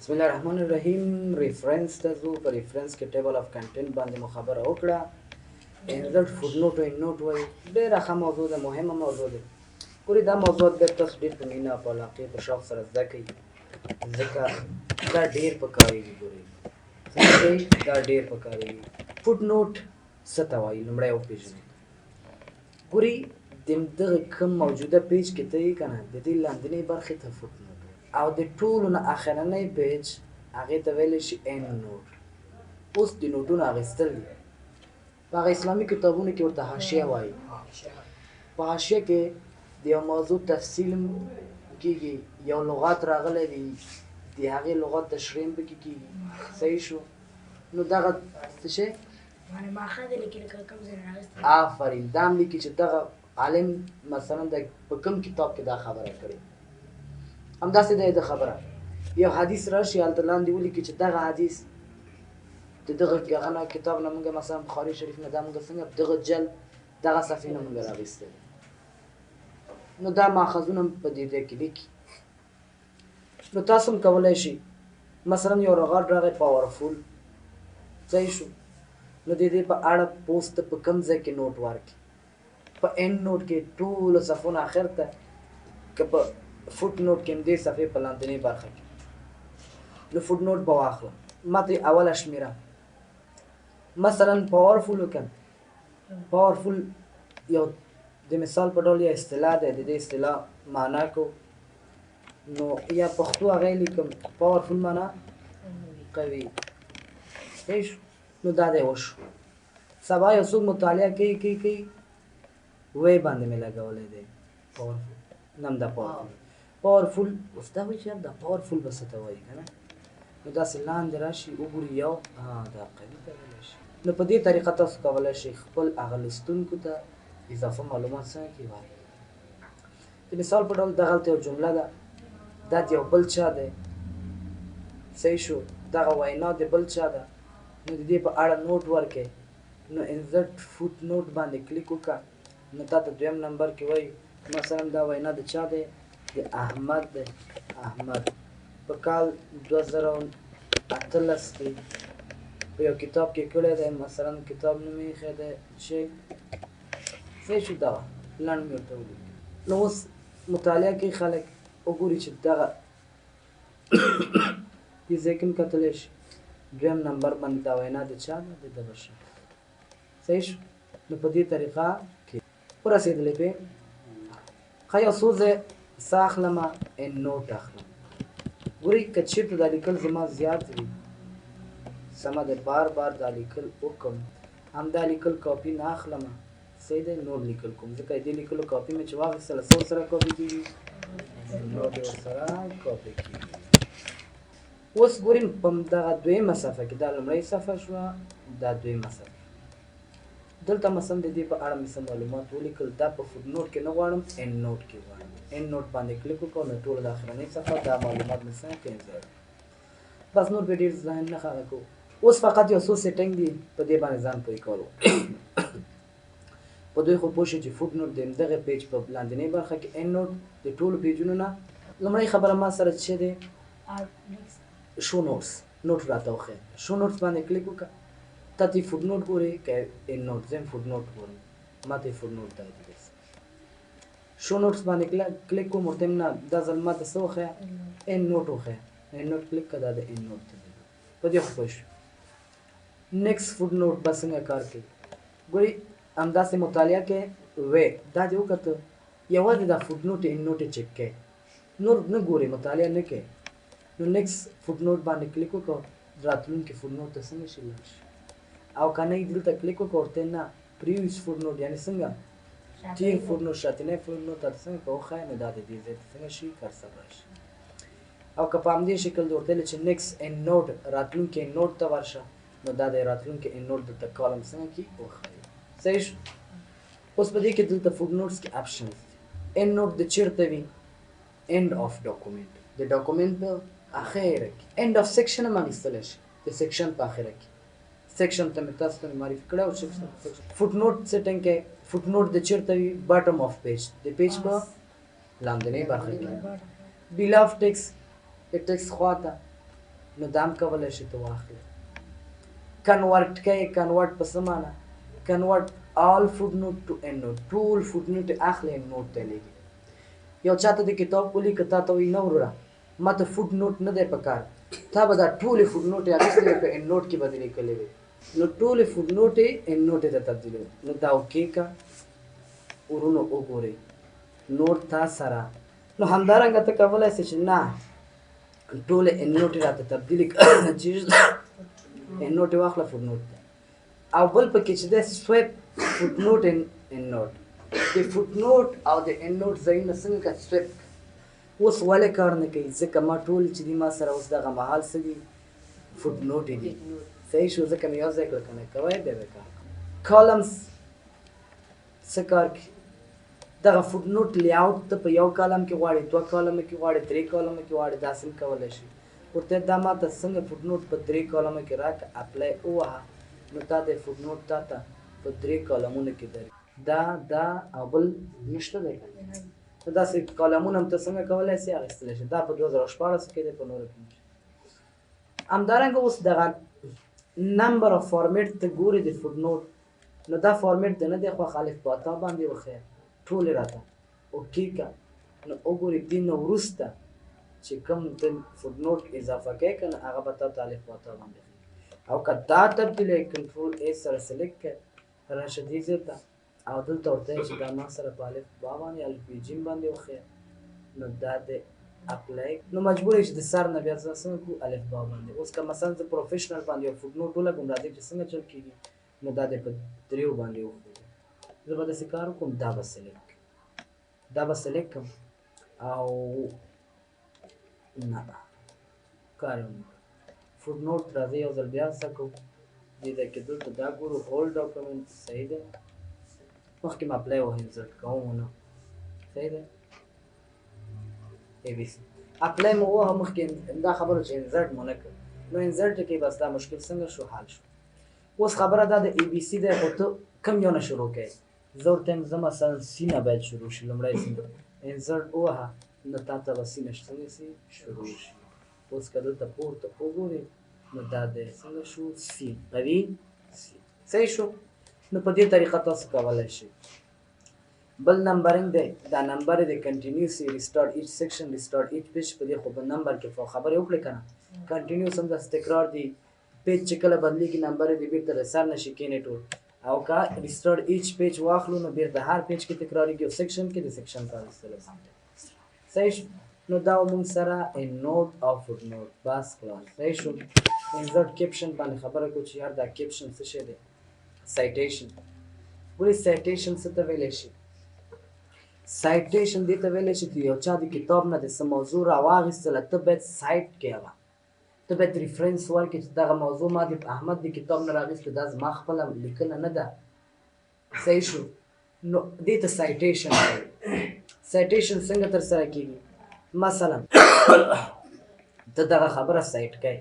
بسم الله الرحمن الرحیم. ریفرنس ته ځو. په ریفرنس کې ټیبل اف کنټینټ باندې مو خبره وکړه. انزرټ فوټ نوټ او نوټ وایي ډېره ښه موضوع ده، مهمه موضوع ده. ګورې دا موضوع بیا تاسو ډېر په مینه په علاقې په شوق سره زده کوئ، ځکه دا ډېر پکارېږي. ګورې څنګه کوي دا ډېر پکارېږي. فوټ نوټ څه ته وایي لومړی وپېژنئ. ګورې د دغه کوم موجوده پیج کې ته یې که نه د دې لاندنۍ برخې ته فوټ نوټ او د ټولو نه اخرنی پیج هغې ته ویلی شي این نوټ. اوس د نوټونو اخیستل دي په هغه اسلامي کتابونو کې ورته حاشیه وایي. په حاشیه کې د یو موضوع تفصیل کېږي، یو لغات راغلی دی د هغې لغات تشریح هم پکې کېږي. صحیح شو؟ نو دغه څه شی آفرین دا هم لیکي چې دغه عالم مثلا په کوم کتاب کې دا خبره کړې. همداسې دی د خبره یو حدیث راشي هلته لاندې ولیکي چې دغه حدیث د دغه هغه کتاب نه موږ مثلا بخاري شریف نه دا موږ څنګه دغه جلد دغه صفحې نه موږ راغېستلی. نو دا ماخذونه په دې ځای کې لیکي. نو تاسو هم کولی شئ مثلا یو رغاټ راغی پاورفول. صحیح شو؟ نو د دې په اړه پوسټ په کوم ځای کې نوټ ورکړي. په اینډ نوټ کې ټولو صفحو نه اخر ته، که په فوټ نوټ کې هم دې صفحې په لاندنۍ برخه کې. نو فوټ نوټ به واخلم، ما ته اوله شمېره مثلا پاورفول وکړم. پاورفول یو د مثال په ډول یا اصطلاح دی، د دې اصطلاح معنا کو نو یا پښتو هغه لیکم پاورفول معنا قوي. صحیح شو؟ نو دا دی وشو. سبا یو څوک مطالعه کوي وی باندې مې لګولی دی پاورفول، نم دا پاورفول. اوس دا وایي چې یار دا پاورفول به څه ته وایي که نه. نو داسې لاندې راشي وګوري یو دا قوي ته ویلی شي. نو په دې طریقه تاسو کولی شئ خپل هغه لوستونکو ته اضافه معلومات څنګه کې وایي. د مثال په ډول دغلته یو جمله ده، دا د یو بل چا دی. صحیح شو؟ دغه وینا د بل چا ده. نو د دې په اړه نوټ ورکړئ. نو انزرټ فوټ نوټ باندې کلیک وکړه. نو تا ته دویم نمبر کې وایي مثلا دا وینا د چا دی؟ د احمد دی. احمد په کال 2018 کې په یو کتاب کې کړی دی. مثلا کتاب نوم یې ایښی دی چې صحیح شو دغه لنډ مې ورته ولیکي. نو اوس مطالعه کوي خلک وګوري چې دغه دې ځای کې هم کتلی شي دویم نمبر باندې دا وینا د چا ده؟ د دغه شخص. صحیح شو؟ نو په دې طریقه کې ورسېدلی پې ښه یو څو ځای څه اخلمه این نوټ اخلم. ګورئ که چېرته دا لیکل زما زیات وي سمه ده، بار بار دا لیکل وکړم، همدا لیکل کاپي نه اخلمه. صحیح دی؟ نور لیکل کوم ځکه دې لیکلو کاپي مې چې واخیستله څه ورسره کاپي کېږي؟ نوټ یې ورسره کاپي کېږي. اوس ګورئ په دغه دویمه صفحه کې دا لومړۍ صفحه شوه، دا دویمه صفحه. دلته مثلا د دې په اړه مې څه معلومات ولیکل. دا په فوټ نوټ کې نه غواړم، این نوټ کې غواړم. این نوټ باندې کلیک وکړو نو ټوله د اخرنۍ صفحه دا معلومات مې څنګه کینځل. بس نور به ډېر ذهن نه خراب کوو. اوس فقط یو څو سیټینګ دي په دې باندې ځان پوه کول. په دوی خو پوه شئ چې فوټ نوټ د همدغه پیج په لاندنۍ برخه کې این نوټ د ټولو پیجونو نه لومړۍ خبره ما سره څه دی؟ شو نوټس. نوټ راته وښیه. شو نوټس باندې کلیک وکړه. تا ته فوټ نوټ ګورې که این نوټ؟ زه یم فوټ نوټ ګورم. ما ته یې فوټ نوټ دی درس. شو نوټس باندې کلیک کوم، ورته یم نه دا ځل ما ته څه وښیه؟ این نوټ وښیه. این نوټ کلیک کړه، دا د این نوټ ته دی. په دې خو پوه شو. نیکسټ فوټ نوټ به څنګه کار کوي؟ ګورئ همداسې مطالعه کې وی دا دې وکته یوازې دا فوټ نوټ این نوټ یې چک کوئ، نور نه ګورئ، مطالعه نه کوئ. نو نیکسټ فوټ نوټ باندې کلیک وکړو، راتلونکي فوټ نوټ ته څنګه شي لاړ شي. او که نه یې دلته کلیک وکړو ورته نه پریویس فوټ نوټ یعنې څنګه تیر فوټ نوټ شاتنی فوټ نوټ ته څنګه که وښایه نو دا د دې ځای ته څنګه شي کرسر راشي. او که په همدې شکل د ورته ویلي چې نیکسټ این نوټ راتلونکي این نوټ ته ورشه نو دا د راتلونکي این نوټ دلته کالم څنګه کي وښایي. صحیح شو؟ اوس په دې کې دلته فوټ نوټس کې اپشنز دي. این نوټ د چېرته وي؟ اینډ آف ډاکومنټ، د ډاکومنټ په اخره کې. اینډ آف سیکشن هم اخیستلی شي، د سیکشن په اخره کې. سیکشن ته مې تاسو ته معرفي کړی او فوټ نوټ سیټینګ کې فوټ نوټ د چېرته وي؟ باټم آف پیج، د پیج په لاندنۍ برخه کې. بیل آف ټیکس د ټیکس خوا ته نو دام کولی شي ته واخلې. کنورټ کوي، کنورټ په څه معنی؟ کنورټ آل فوټ نوټ ټو اینډ نوټ، ټول فوټ نوټ یې اخلي اینډ نوټ ته لیږي. یو چاته د کتاب ولیکه تا ته وایي نه وروره ما ته فوټ نوټ نه دی پکار، تا به دا ټولې فوټ نوټ یې اخیستې وي په اینډ نوټ کې به دې لیکلې وي، نو ټولې فوټ نوټ یې اینډ نوټ ته تبدیلوي. نو دا وکېږه ورونو وګورئ نوټ تا سره. نو همدارنګه ته کولی سې چې نه ټولې اینډ نوټ یې راته تبدیلې چیز اینډ نوټ یې واخله فوټ نوټ ته. او بل پکې چې دی سویپ فوټ نوټ اینډ نوټ، د فوټ نوټ او د اینډ نوټ ځایونه څنګه که سویپ اوس ولې کار نه کوي؟ ځکه ما ټول چې دي ما سره اوس دغه مهال څه دي فوټ نوټ یې دي. صحیح شو؟ ځکه مې یو ځای کړه که نه کوی بیا به کار کوم. کالمز څه کار کوي؟ دغه فوټ نوټ لیاوټ ته په یو کالم کې غواړي، دوه کالمه کې غواړي، درې کالمه کې غواړي، داسې هم کولی شي. ورته دا ما ته څنګه فوټ نوټ په درې کالمه کې راکړه اپلای ووهه نو تا د فوټ نوټ تا ته په درې کالمونو کې دري. دا او بل نشته دی که نه؟ نو داسې کالمونه هم ته څنګه کولی سې اخیستلی شي. دا په 2014 کې دی په نورو کې نشته. همدارنګه اوس دغه نمبر اف فارمیټ ته ګورې د فوټ نوټ، نو دا فارمیټ د نه دی خوښ الف با تا باندې وښیه ټولې راته اوکې که نو وګورې دې نه وروسته چې کوم ته فوټ نوټ اضافه کوې که نه هغه به تا ته الف با تا باندې ښیي. او که دا تبدیلی کنټرول ای سره سلیکټ کړې راشه دې ځای ته او دلته ورته یې چې دا ما سره په الف با باندې الف بي جیم باندې وښیه نو دا د اپلای نو مجبور یې چې د سر نه بیا څه کړو الف با باندې. اوس که مثلا زه پروفیشنل باندې یو فوټ نوټ ولګوم راځئ چې څنګه چل کېږي نو دا دې په دریو باندې وښودو. زه به داسې کار وکړم دا به سلیکټ کړم او نه کار یې ونه فوټ نوټ راځئ یو ځل بیا څه کوو دې ځای کې دلته دا ګورو هول ډاکومنټ صحیح دی. مخکې مې اپلای وه انسرټ کوم ونه صحیح دی ای بي سي اپلای مې ووهه مخکې دا خبره چې انسرټ مو نه کړ نو انسرټ کې بس دا مشکل څنګه شو حل شو. اوس خبره دا د ای بي سي دی خو ته کوم یو نه شروع کوې زه ورته یم زه مثلا سی نه باید شروع شي لومړی سی انسرټ ووهه نو تا ته به سی نه څنګه سي شروع شي. اوس که دلته پورته وګورې نو دا دی څنګه شو سی قوي سی صحیح شو. نو په دې طریقه تاسو کولی شئ. بل نمبرینګ دی دا نمبر دی کنټینیوسلی ریسټارټ ایچ سیکشن ریسټارټ ایچ پیج په دې خو په نمبر کې خبرې وکړې که نه کنټینیوس هم داسې تکرار دی پیج چې کله بدلېږي نمبر یې د بېرته د سر نه شي کېنې ټول او که ریسټارټ ایچ پیج واخلو نو بیرته هر پیج کې تکرارېږي او سیکشن کې د سیکشن کار ایستلی صحیح شو. نو دا مونږ سره ان نوټ او فوټ نوټ بس خلاص صحیح شو. انسرټ کیپشن باندې خبره کوو چې یار دا کیپشن څه شی دی سایټیشن. ګورې سایټیشن څه ته ویلی شي؟ سایټیشن دې ته ویلی شي چې یو چا د کتاب نه د څه موضوع راواخیستله ته باید سایټ کړې هغه ته باید ریفرنس ورکړې چې دغه موضوع ما د احمد د کتاب نه راغیستله دا زما خپله لیکنه نه ده صحیح شو. نو دې ته سایټیشن کوي. سایټیشن څنګه ترسره کېږي؟ مثلا ته دغه خبره سایټ کوي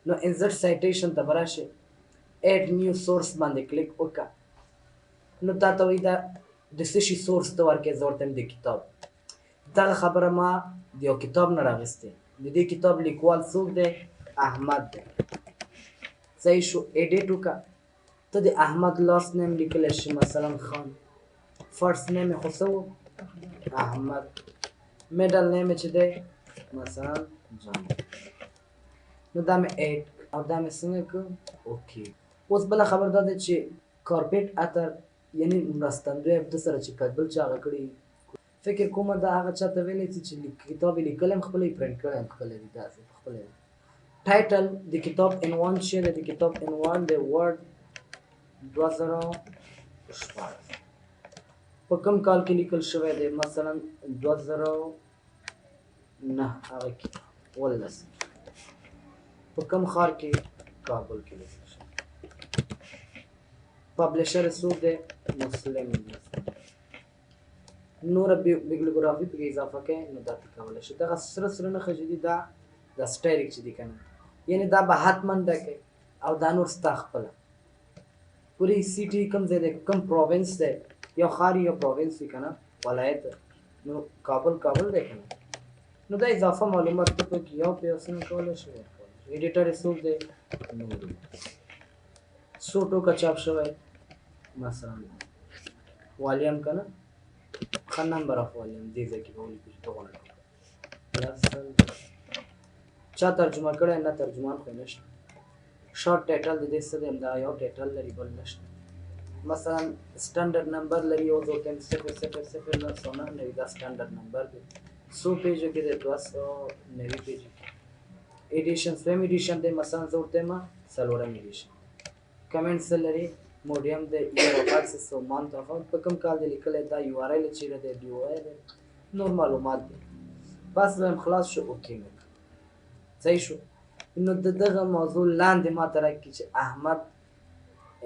نو انسرټ سایټیشن ته به راشې ایډ نیو سورس باندې کلیک وکړه نو تا ته وایي دا د څه شي سورس ته ورکړې زه ورته د کتاب دغه خبره ما د یو کتاب نه راغیستې د دې کتاب لیکوال څوک دی احمد دی صحیح شو. ایډیټ وکړه ته د احمد لاست نیم لیکلی شي مثلا خان فرست نیم یې خو څه و احمد میډل نیم چې دی مثلا جان نو دا مې ایډ او دا مې څنګه کړو اوکې. اوس بله خبر دا ده چې کارپیټ اتر یعنی مرستندوی د سره چې بل چا هغه کړي فکر کومه دا هغه چا ته ویلی چې کتاب یې لیکلی هم خپله یې پرنټ کړی هم خپله دي داسې خپله ټایټل د کتاب عنوان چې دی د کتاب عنوان دی ورډ 2014 په کوم کال کې لیکل شوی دی مثلا 2009 هغه کې 18 په کوم ښار کې کابل کې لیکل شوی پبلشر څوک دی مسلم نوره بیبلیوګرافي پکې اضافه کوي نو دا پې کولی شي. دغه سره سره نښه چې دي دا سټایریک چې دي که نه یعنې دا به حتما ډکې او دا نور ستا خپله پورې سیټي کوم ځای دی کوم پروینس دی یو ښار یو پروینس وي که نه ولایت نو کابل دی که نه نو دا اضافه معلومات ته پکې یو پیسې کولای شي ایډیټر یې څوک دی نور څو ټوکه چاپ شوی مثلا والیوم که نه ښه نمبر آف والیوم دې ځای کې به ولیکو چې دغونه ټوکه چا ترجمه کړی نه ترجمان خو یې نشته شارټ ټایټل د دې څه دی همدغه یو ټایټل لري بل نشته مثلا سټنډرډ نمبر لري یو 2 3 0 0 0 9 9 دا سټنډرډ نمبر دی 100 پیجو کې دی 290 پیجو ایډیشن سویم ایډیشن دی مثلا زه ورته یم څلورم ایډیشن کمنټ څه لري موډیم دی ایئر اف اکسس او مانث اف په کوم کال دی لیکلی دا یو آر ایل چیرې دی ډي او آی دی نور معلومات دی بس دویم خلاص شو اوکې مې صحیح شو نو د دغه موضوع لاندې ما ته راکړي چې احمد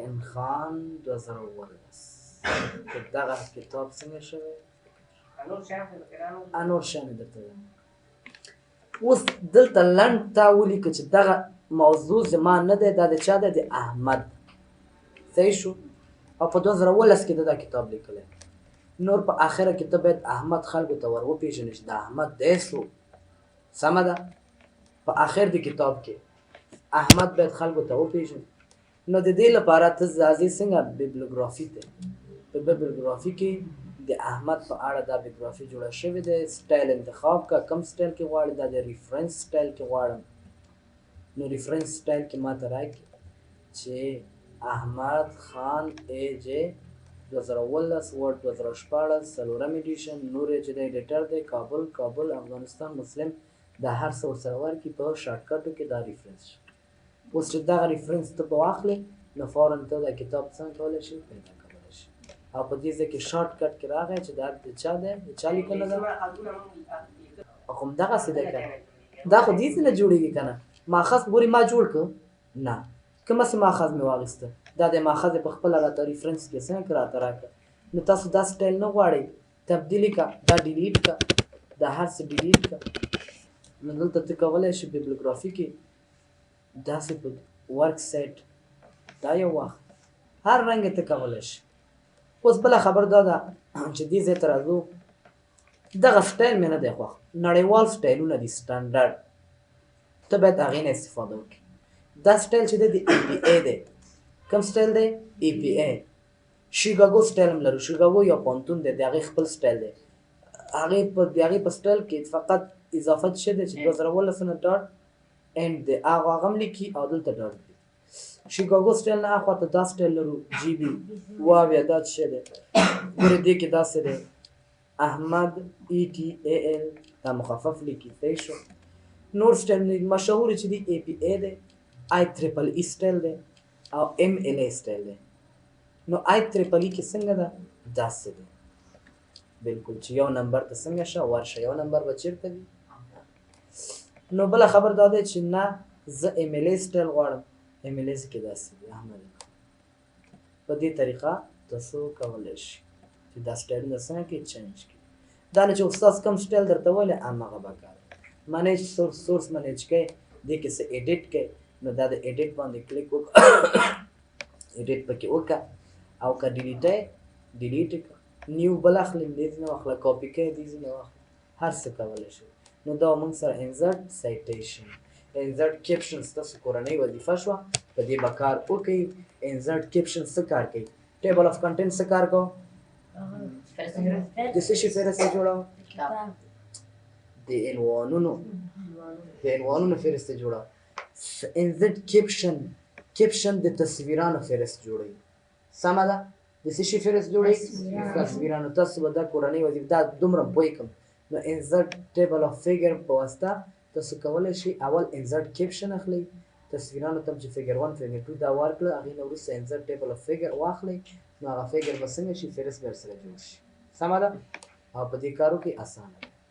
ان خان 2019 دغه کتاب څنګه شوی انور شاه مې درته وایم اوس دلته لنډ تا ولیکه چې دغه موضوع زما نه دی دا د چا دی د احمد صحیح شو او په 2019 کې دا کتاب لیکلی نور په آخره کې ته باید احمد خلکو ته ور وپېژنې چې د احمد دی څو سمه ده په آخر د کتاب کې احمد باید خلکو ته وپېژنې نو د دې لپاره ته ځاځې څنګه بیبلیوګرافي ته په بیبلیوګرافي کې د احمد په اړه دا بیوګرافي جوړه شوې ده سټایل انتخاب کا کم سټایل کې غواړي دا د ریفرنس سټایل کې غواړم نو ریفرنس سټایل کې ما ته راکړي چې احمد خان ای جې 2019 ورډ 2014 څلورم ایډیشن نور چې د ایډیټر دی کابل افغانستان مسلم دا هر څه ورسره ورکړي په شارټ کټو کې دا ریفرنس شي اوس چې دغه ریفرنس ته په واخلې نو فورا ته دا کتاب څنګه کولی شي پیدا کولی شي او په دې ځای کې شارټ کټ کې راغی چې دا د چا دی د چا لیکنه ده خو همدغسې دی که دا خو دې ځای نه جوړېږي که نه ماخذ ګورې ما جوړ کړ نه کومسې ماخذ مې واخیسته دا د ماخذ یې په خپله راته ریفرنس کې څنګه راته راکړه نو تاسو دا سټایل نه غواړئ تبدیلي که دا ډیلیټ که دا هر څه ډیلیټ که نو دلته ته کولی شي بیبلیوګرافي کې داسې په ورک سیټ دا یو وخت هر رنګ ته کولی شي اوس بله خبر دا ده چې دې ځای ته راځو دغه سټایل مې نه دی خوښ نړیوال سټایلونه دي سټنډرډ ته باید هغې نه استفاده وکړي دا سټایل چې دی د ای پی ای دی کوم سټایل دی ای پی ای شیکاګو سټایل هم لرو شیکاګو یو پوهنتون دی د هغې خپل سټایل دی هغې په سټایل کې فقط اضافت څه دی چې 2019 نه ډاټ اینډ دی هغه هم لیکي او دلته ډاټ دی شیکاګو سټایل نه اخوا ته دا سټایل لرو جی بي واویا دا څه دی ګورې دې کې داسې دی احمد ای ټي ای ایل دا مخفف لیکي صحیح شو نور سټایل مشهور چې دی ای پی ای دی آی ټریپل ای سټایل دی او ام ایل ای سټایل دی نو آی ټریپل ای کې څنګه ده داسې دی بالکل چې یو نمبر ته څنګه شه ورشه یو نمبر به چېرته وي نو بله خبر دا دی چې نه زه ام ایل ای سټایل غواړم ام ایل ای کې داسې دی احمد په دې طریقه تاسو کولی شئ چې دا سټایلونه څنګه کې چینج کړي دا نه چې استاد کوم سټایل درته ویلی هماغه به کار منیج سورس منیج کوئ دې کې څه ایډیټ کوئ نو دا د ایډیټ باندې کلیک وکړه ایډیټ پکې وکړه او که ډیلیټ ډیلیټ کړه نیو بل اخلي دې ځینې واخله کاپي کوئ دې ځینې واخله هر څه کولی شئ نو دا موږ سره انزرټ سایټیشن انزرټ کیپشن ستاسو کورنۍ وظیفه شوه په دې به کار وکړئ انزرټ کیپشن څه کار کوي ټیبل اف کنټینټ څه کار کوو د څه شي فهرست جوړوو د عنوانونو فهرست جوړوو انزرټ کیپشن د تصویرانو فهرست جوړوي سمه ده د څه شي فهرست جوړوي تصویرانو تاسو به دا کورنۍ وظیفه دا دومره پوه کړم نو انزرټ ټیبل اف فیګر په واسطه تاسو کولی شئ اول انزرټ کیپشن اخلئ تصویرانو ته چې فیګر 1 فیګر 2 دا ورکړه هغې نه وروسته انزرټ ټیبل اف فیګر واخلئ نو هغه فیګر به څنګه شي فهرست به ورسره جوړ شي سمه ده او په دې کارو کې اسانه ده